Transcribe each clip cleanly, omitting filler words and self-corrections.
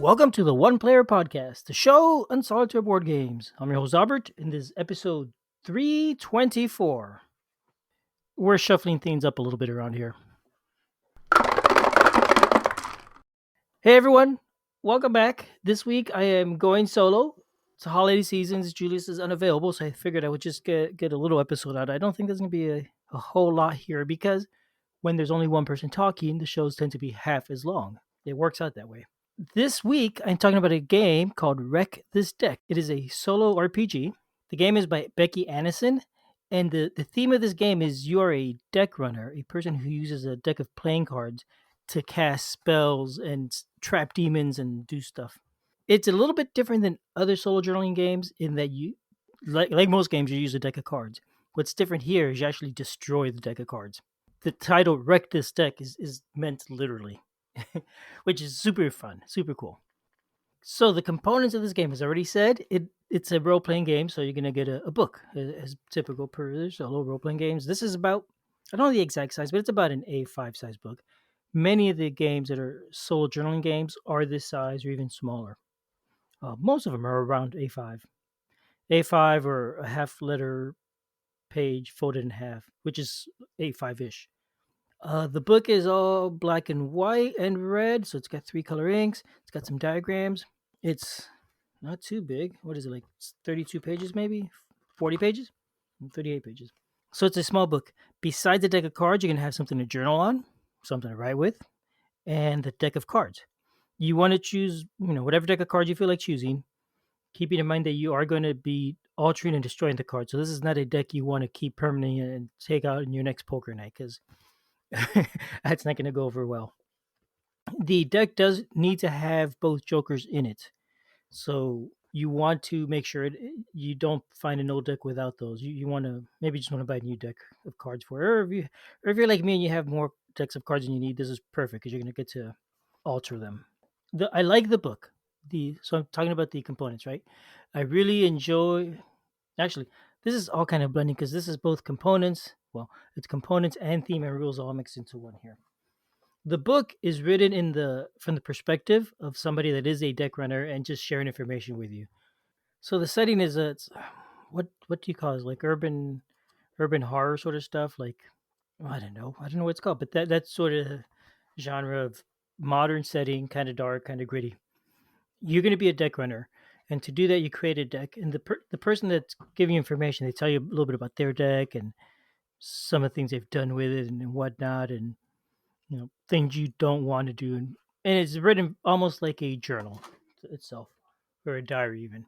Welcome to the One Player Podcast, the show on solitaire board games. I'm your host, Albert, and this is episode 324. We're shuffling things up a little bit around here. Hey everyone, welcome back. This week I am going solo. It's holiday seasons. Julius is unavailable, so I figured I would just get a little episode out. I don't think there's going to be a whole lot here because when there's only one person talking, the shows tend to be half as long. It works out that way. This week, I'm talking about a game called Wreck This Deck. It is a solo RPG. The game is by Becky Annison, and the theme of this game is you are a deck runner, a person who uses a deck of playing cards to cast spells and trap demons and do stuff. It's a little bit different than other solo journaling games in that you, like most games, you use a deck of cards. What's different here is you actually destroy the deck of cards. The title Wreck This Deck is meant literally. Which is super fun, super cool. So the components of this game, as I already said, it's a role playing game. So you're gonna get a book, as typical per the solo role playing games. This is about, I don't know the exact size, but it's about an A5 size book. Many of the games that are solo journaling games are this size or even smaller. Most of them are around A5, A5 or a half letter page folded in half, which is A5 ish. The book is all black and white and red, so it's got three color inks. It's got some diagrams. It's not too big. What is it, like 32 pages, maybe 40 pages, 38 pages. So it's a small book. Besides the deck of cards, you're gonna have something to journal on, something to write with, and the deck of cards. You want to choose, whatever deck of cards you feel like choosing, keeping in mind that you are going to be altering and destroying the cards. So this is not a deck you want to keep permanently and take out in your next poker night because that's not going to go over well. The deck does need to have both jokers in it, so you want to make sure you don't find an old deck without those. You want to maybe just want to buy a new deck of cards for it, or if you're like me and you have more decks of cards than you need, this is perfect because you're going to get to alter them. I like the book. So I'm talking about the components, right? I really enjoy. Actually, this is all kind of blending because this is both components. Well, it's components and theme and rules all mixed into one here. The book is written from the perspective of somebody that is a deck runner and just sharing information with you. So the setting is it's what do you call it? Like urban horror sort of stuff. Like I don't know what it's called, but that sort of genre of modern setting, kind of dark, kind of gritty. You're going to be a deck runner, and to do that, you create a deck, and the person that's giving you information, they tell you a little bit about their deck and some of the things they've done with it and whatnot, and things you don't want to do, and it's written almost like a journal itself or a diary even.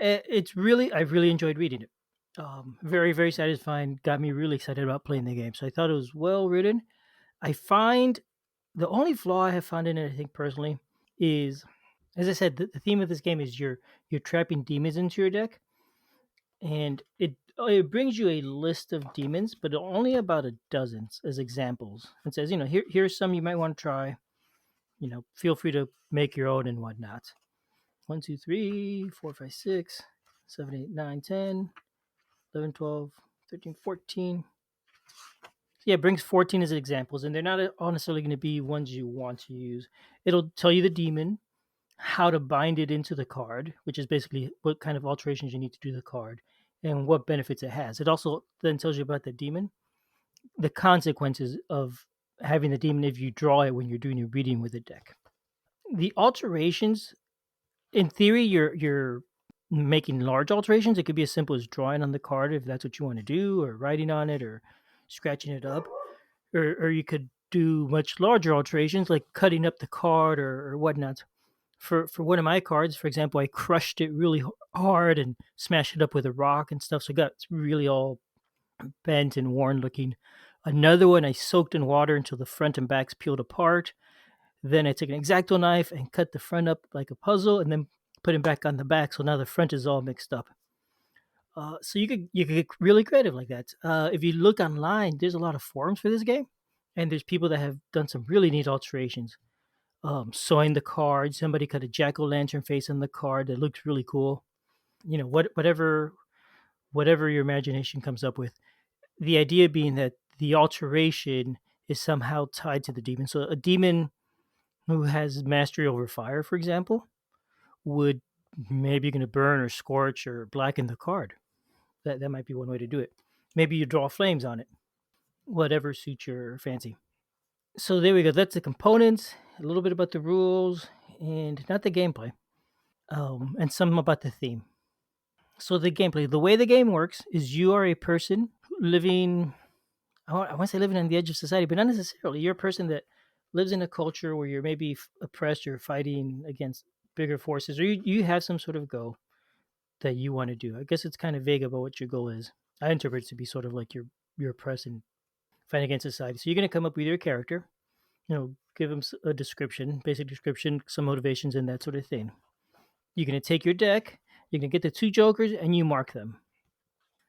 I've really enjoyed reading it. Very very satisfying, got me really excited about playing the game, so I thought it was well written. I find the only flaw I have found in it, I think personally, is, as I said, the theme of this game is you're trapping demons into your deck, and it brings you a list of demons, but only about a dozen as examples. It says, here's some you might want to try. Feel free to make your own and whatnot. 1, 2, 3, 4, 5, 6, 7, 8, 9, 10, 11, 12, 13, 14. Yeah, it brings 14 as examples, and they're not all necessarily going to be ones you want to use. It'll tell you the demon, how to bind it into the card, which is basically what kind of alterations you need to do to the card, and what benefits it has. It also then tells you about the demon, the consequences of having the demon if you draw it when you're doing your reading with the deck. The alterations, in theory, you're making large alterations. It could be as simple as drawing on the card if that's what you want to do, or writing on it, or scratching it up, or you could do much larger alterations like cutting up the card or whatnot. For one of my cards, for example, I crushed it really hard and smashed it up with a rock and stuff, so it got really all bent and worn looking. Another one I soaked in water until the front and backs peeled apart. Then I took an X-Acto knife and cut the front up like a puzzle, and then put it back on the back. So now the front is all mixed up. So you could get really creative like that. If you look online, there's a lot of forums for this game, and there's people that have done some really neat alterations. Sewing the card, somebody cut a jack o' lantern face on the card that looks really cool. Whatever your imagination comes up with. The idea being that the alteration is somehow tied to the demon. So a demon who has mastery over fire, for example, would maybe going to burn or scorch or blacken the card. That might be one way to do it. Maybe you draw flames on it, whatever suits your fancy. So there we go. That's the components, a little bit about the rules, and not the gameplay, and some about the theme. So the gameplay, the way the game works is you are a person living. I want to say living on the edge of society, but not necessarily. You're a person that lives in a culture where you're maybe oppressed or fighting against bigger forces, or you have some sort of goal that you want to do. I guess it's kind of vague about what your goal is. I interpret it to be sort of like you're oppressed and fighting against society. So you're going to come up with your character, give them a description, basic description, some motivations, and that sort of thing. You're going to take your deck, you're going to get the two jokers, and you mark them.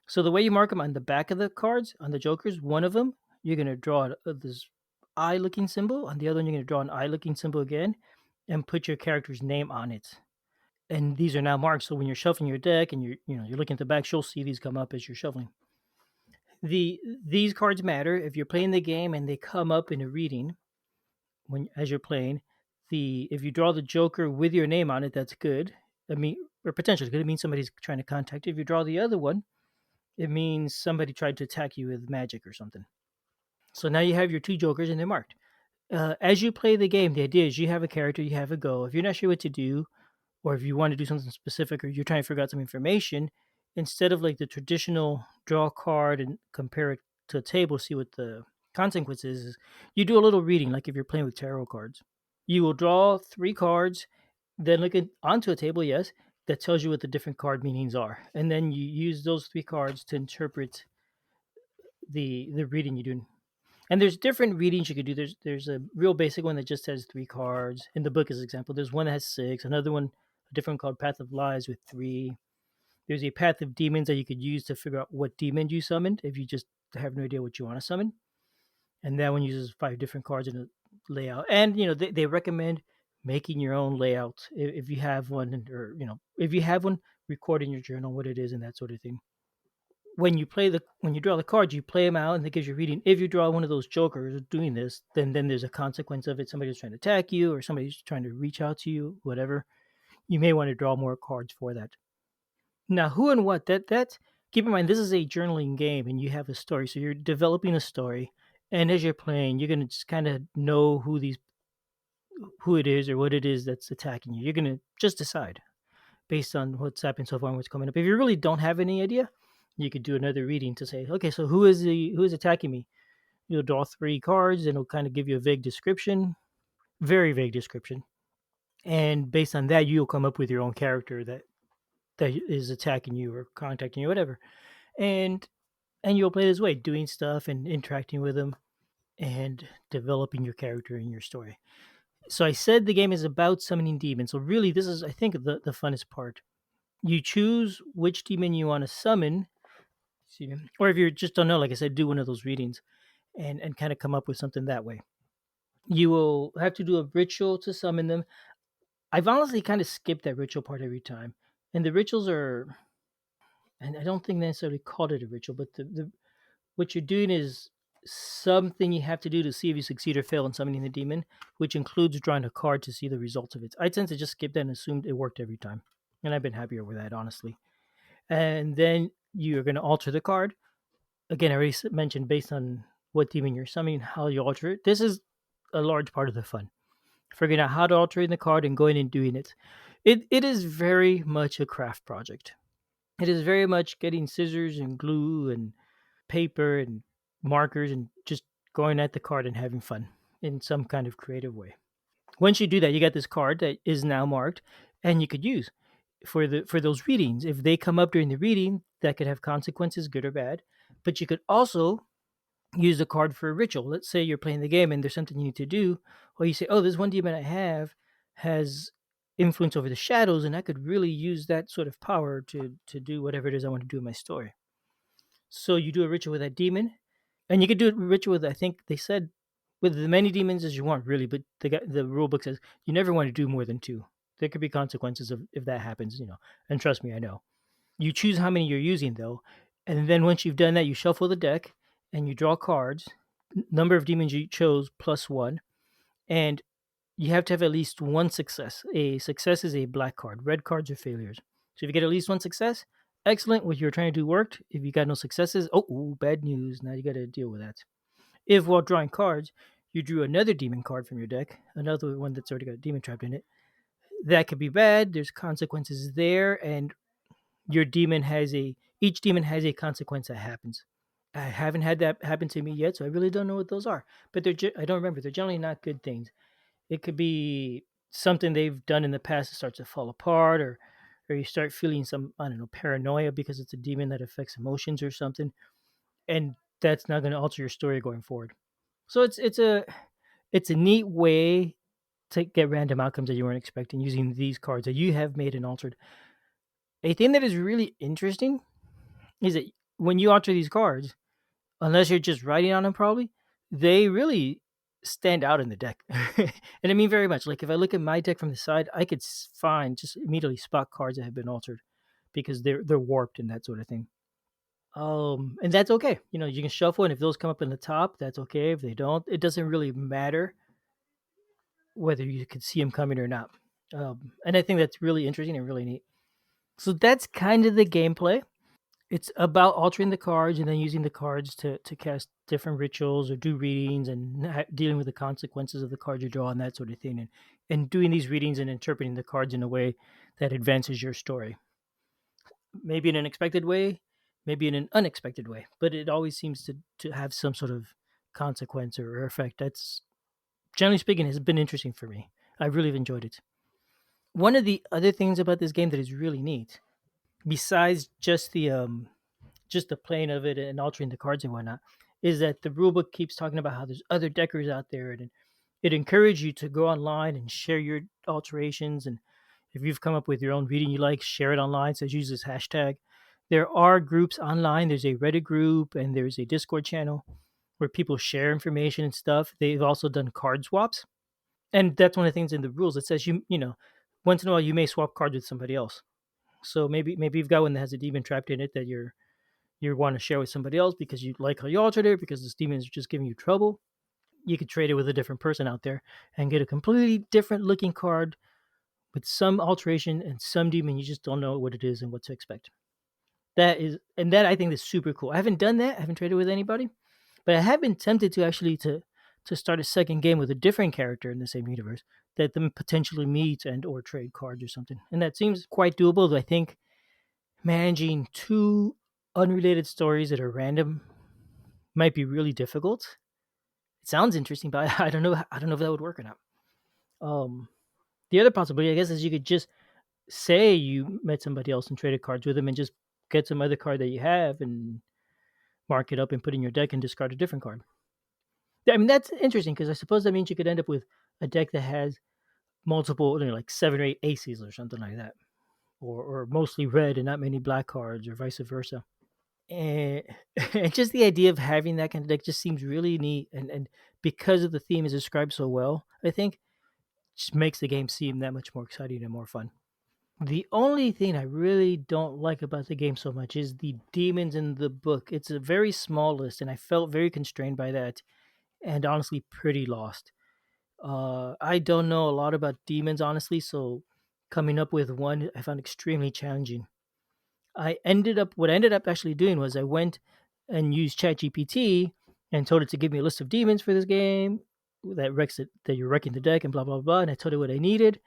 So the way you mark them on the back of the cards, on the jokers, one of them, you're going to draw this eye-looking symbol. On the other one, you're going to draw an eye-looking symbol again, and put your character's name on it. And these are now marked. So when you're shuffling your deck and you're looking at the back, you'll see these come up as you're shuffling. These cards matter if you're playing the game and they come up in a reading as you're playing. If you draw the joker with your name on it, that's good. I mean, or potentially good. It means somebody's trying to contact you. If you draw the other one, it means somebody tried to attack you with magic or something. So now you have your two jokers and they're marked. As you play the game, the idea is you have a character, you have a go. If you're not sure what to do, or if you want to do something specific, or you're trying to figure out some information, instead of like the traditional draw a card and compare it to a table, see what the consequences is, you do a little reading, like if you're playing with tarot cards. You will draw three cards, then look onto a table, yes, that tells you what the different card meanings are. And then you use those three cards to interpret the reading you're doing. And there's different readings you could do. There's a real basic one that just has three cards. In the book, as an example, there's one that has six. Another one, a different called Path of Lies with three. There's a Path of Demons that you could use to figure out what demon you summoned if you just have no idea what you want to summon. And that one uses five different cards in a layout. And they recommend making your own layout if you have one, or if you have one, record in your journal what it is and that sort of thing. When you draw the cards, you play them out, and it gives you a reading. If you draw one of those jokers doing this, then there's a consequence of it. Somebody's trying to attack you, or somebody's trying to reach out to you, whatever. You may want to draw more cards for that. Now, who and what that keep in mind. This is a journaling game, and you have a story, so you're developing a story. And as you're playing, you're gonna just kind of know who it is or what it is that's attacking you. You're gonna just decide based on what's happened so far and what's coming up. If you really don't have any idea, you could do another reading to say, okay, so who is attacking me? You'll draw three cards, and it'll kind of give you a vague description, very vague description, and based on that, you'll come up with your own character that is attacking you or contacting you, whatever, and you'll play this way, doing stuff and interacting with them, and developing your character and your story. So I said the game is about summoning demons. So really, this is, I think, the funnest part. You choose which demon you want to summon. See, or if you just don't know, like I said, do one of those readings and kind of come up with something that way. You will have to do a ritual to summon them. I've honestly kind of skipped that ritual part every time. And the rituals are, and I don't think they necessarily called it a ritual, but the what you're doing is something you have to do to see if you succeed or fail in summoning the demon, which includes drawing a card to see the results of it. I tend to just skip that and assumed it worked every time. And I've been happier with that, honestly. And then you're going to alter the card. Again, I already mentioned based on what demon you're summoning, how you alter it. This is a large part of the fun. Figuring out how to alter in the card and going and doing it. It is very much a craft project. It is very much getting scissors and glue and paper and markers and just going at the card and having fun in some kind of creative way. Once you do that, you get this card that is now marked and you could use for those readings. If they come up during the reading, that could have consequences, good or bad. But you could also use the card for a ritual. Let's say you're playing the game and there's something you need to do, or you say, "Oh, this one demon I have has influence over the shadows, and I could really use that sort of power to do whatever it is I want to do in my story." So you do a ritual with that demon, and you could do a ritual with, I think they said, with as many demons as you want, really. But the rule book says you never want to do more than two. There could be consequences if that happens. And trust me, I know. You choose how many you're using though, and then once you've done that, you shuffle the deck and you draw cards. Number of demons you chose plus one, and you have to have at least one success. A success is a black card. Red cards are failures. So if you get at least one success, excellent. What you're trying to do worked. If you got no successes, oh, ooh, bad news. Now you got to deal with that. If while drawing cards, you drew another demon card from your deck, another one that's already got a demon trapped in it, that could be bad. There's consequences there, and your demon has a each demon has a consequence that happens. I haven't had that happen to me yet, so I really don't know what those are. But I don't remember. They're generally not good things. It could be something they've done in the past that starts to fall apart, or you start feeling some, I don't know, paranoia because it's a demon that affects emotions or something, and that's not going to alter your story going forward. So it's a neat way to get random outcomes that you weren't expecting using these cards that you have made and altered. A thing that is really interesting is that when you alter these cards, unless you're just writing on them, probably they really stand out in the deck, and I mean very much. Like if I look at my deck from the side, I could find just immediately spot cards that have been altered because they're warped and that sort of thing. And that's okay. You can shuffle, and if those come up in the top, that's okay. If they don't, it doesn't really matter whether you could see them coming or not. And I think that's really interesting and really neat. So that's kind of the gameplay. It's about altering the cards and then using the cards to cast different rituals or do readings and dealing with the consequences of the cards you draw and that sort of thing. And doing these readings and interpreting the cards in a way that advances your story. Maybe in an expected way, maybe in an unexpected way, but it always seems to have some sort of consequence or effect. That's, generally speaking, has been interesting for me. I really have enjoyed it. One of the other things about this game that is really neat, besides just the playing of it and altering the cards and whatnot, is that the rulebook keeps talking about how there's other deckers out there, and it encourages you to go online and share your alterations. And if you've come up with your own reading you like, share it online. So use this hashtag. There are groups online. There's a Reddit group and there's a Discord channel where people share information and stuff. They've also done card swaps, and that's one of the things in the rules. It says once in a while you may swap cards with somebody else. So maybe you've got one that has a demon trapped in it that you want to share with somebody else because you like how you altered it because this demon is just giving you trouble. You could trade it with a different person out there and get a completely different looking card with some alteration and some demon you just don't know what it is and what to expect. That I think is super cool. I haven't done that. I haven't traded with anybody, but I have been tempted to actually to start a second game with a different character in the same universe that them potentially meet and or trade cards or something. And that seems quite doable. Though I think managing two unrelated stories that are random might be really difficult. It sounds interesting, but I don't know. I don't know if that would work or not. Um, the other possibility, I guess, is you could just say you met somebody else and traded cards with them, and just get some other card that you have and mark it up and put in your deck and discard a different card. I mean, that's interesting because I suppose that means you could end up with a deck that has multiple, like 7 or 8 aces or something like that, or mostly red and not many black cards, or vice versa. And, and just the idea of having that kind of deck just seems really neat, and because of the theme is described so well, I think just makes the game seem that much more exciting and more fun. The only thing I really don't like about the game so much is the demons in the book. It's a very small list, and I felt very constrained by that, and honestly pretty lost. I don't know a lot about demons, honestly, so coming up with one I found extremely challenging. What I ended up actually doing was I went and used ChatGPT and told it to give me a list of demons for this game that you're wrecking the deck and blah blah blah. And I told it what I needed,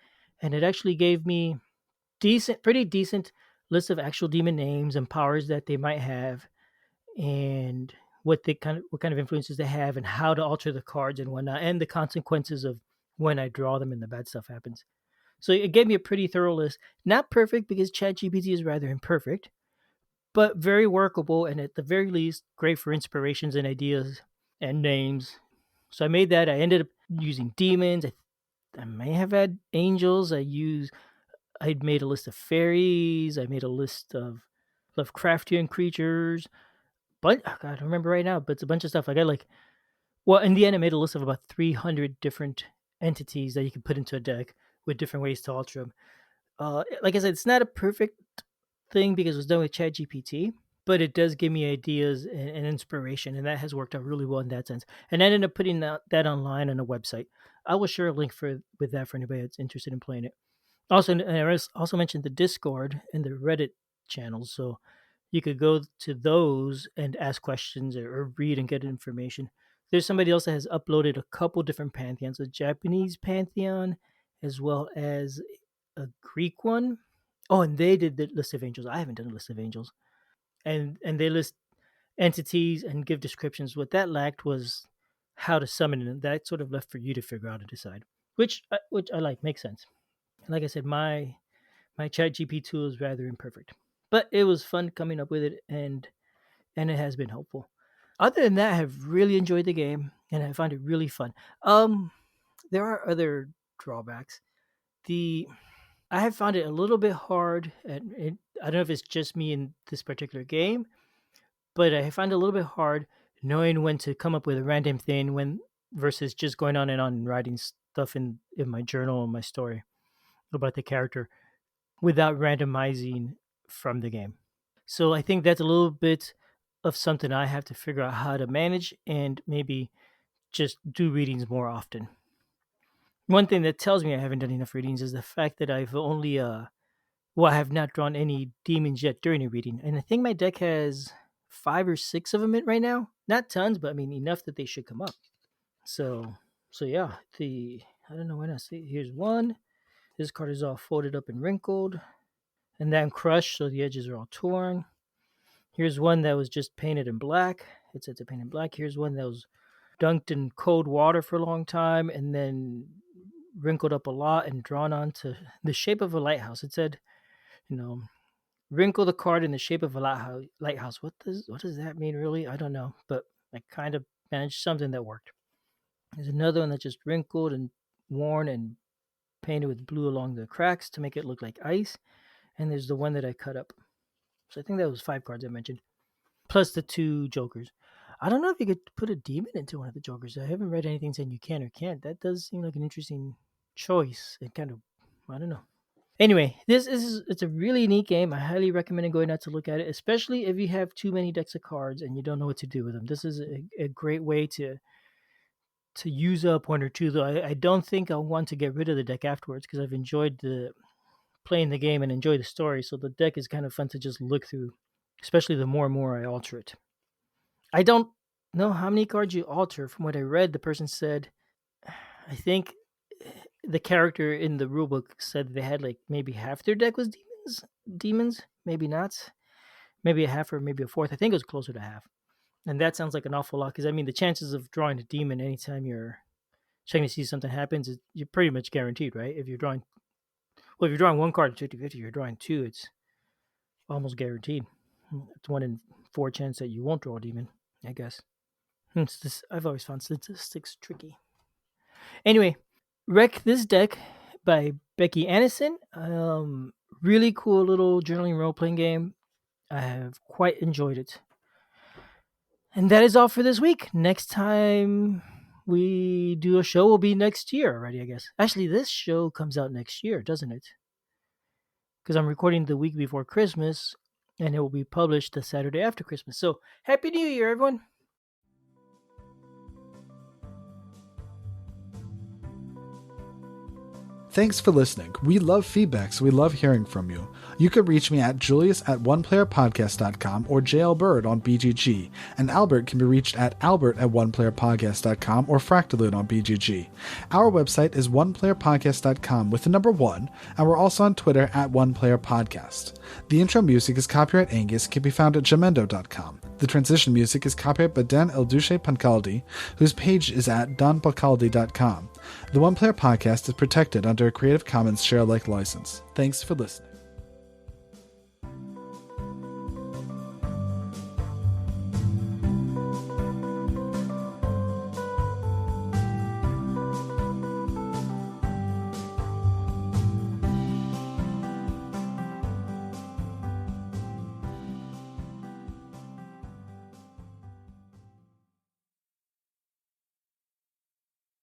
and it actually gave me pretty decent list of actual demon names and powers that they might have, and what kind of influences they have, and how to alter the cards and whatnot, and the consequences of when I draw them and the bad stuff happens. So it gave me a pretty thorough list. Not perfect because ChatGPT is rather imperfect, but very workable, and at the very least, great for inspirations and ideas and names. So I made that. I ended up using demons. I may have had angels. I'd made a list of fairies. I made a list of Lovecraftian creatures. But oh God, I don't remember right now, but it's a bunch of stuff. I got in the end, I made a list of about 300 different entities that you can put into a deck with different ways to alter them. Like I said, it's not a perfect thing because it was done with ChatGPT, but it does give me ideas and inspiration, and that has worked out really well in that sense. And I ended up putting that online on a website. I will share a link with that for anybody that's interested in playing it. Also, and I also mentioned the Discord and the Reddit channels, so you could go to those and ask questions or read and get information. There's somebody else that has uploaded a couple different pantheons, a Japanese pantheon as well as a Greek one. Oh, and they did the list of angels. I haven't done a list of angels, and they list entities and give descriptions. What that lacked was how to summon it. And that sort of left for you to figure out and decide, which I like, makes sense. Like I said, my chat GP tool is rather imperfect, but it was fun coming up with it, and it has been helpful. Other than that, I have really enjoyed the game, and I find it really fun. There are other drawbacks. The I have found it a little bit hard, and I don't know if it's just me in this particular game, but I find it a little bit hard knowing when to come up with a random thing when versus just going on and writing stuff in my journal and my story about the character without randomizing from the game. So I think that's a little bit of something I have to figure out how to manage and maybe just do readings more often. One thing that tells me I haven't done enough readings is the fact that I've only I have not drawn any demons yet during a reading. And I think my deck has 5 or 6 of them in right now. Not tons, but I mean enough that they should come up. So yeah, I don't know when I see. Here's one. This card is all folded up and wrinkled, and then crushed, so the edges are all torn. Here's one that was just painted in black. It said to paint in black. Here's one that was dunked in cold water for a long time and then wrinkled up a lot and drawn onto the shape of a lighthouse. It said, wrinkle the card in the shape of a lighthouse. What does that mean, really? I don't know, but I kind of managed something that worked. There's another one that just wrinkled and worn and painted with blue along the cracks to make it look like ice. And there's the one that I cut up. So I think that was 5 cards I mentioned, plus the 2 jokers. I don't know if you could put a demon into one of the jokers. I haven't read anything saying you can or can't. That does seem like an interesting choice. It kind of, I don't know. Anyway, it's a really neat game. I highly recommend going out to look at it, especially if you have too many decks of cards and you don't know what to do with them. This is a great way to use up one or two. Though I don't think I'll want to get rid of the deck afterwards because I've enjoyed playing the game and enjoy the story. So the deck is kind of fun to just look through, especially the more and more I alter it. I don't know how many cards you alter. From what I read, the person said, I think the character in the rulebook said they had like maybe half their deck was demons, maybe not, maybe a half or maybe a fourth. I think it was closer to half, and that sounds like an awful lot because I mean the chances of drawing a demon anytime you're checking to see something happens you're pretty much guaranteed, right? If you're drawing one card at 50-50, you're drawing 2, it's almost guaranteed. It's 1 in 4 chance that you won't draw a demon, I guess. I've always found statistics tricky. Anyway, Wreck This Deck by Becky Annison. Really cool little journaling role-playing game. I have quite enjoyed it. And that is all for this week. Next time we do a show will be next year already, I guess. Actually, this show comes out next year, doesn't it? Because I'm recording the week before Christmas, and it will be published the Saturday after Christmas. So, Happy New Year, everyone! Thanks for listening. We love feedback, so we love hearing from you. You can reach me at julius@oneplayerpodcast.com or JLBird on BGG, and Albert can be reached at albert@oneplayerpodcast.com or Fractalune on BGG. Our website is oneplayerpodcast.com with the number 1, and we're also on Twitter at oneplayerpodcast. The intro music is copyright Angus, can be found at jamendo.com. The transition music is copyright by Dan Elduce Pancaldi, whose page is at donpancaldi.com. The One Player Podcast is protected under a Creative Commons share-alike license. Thanks for listening.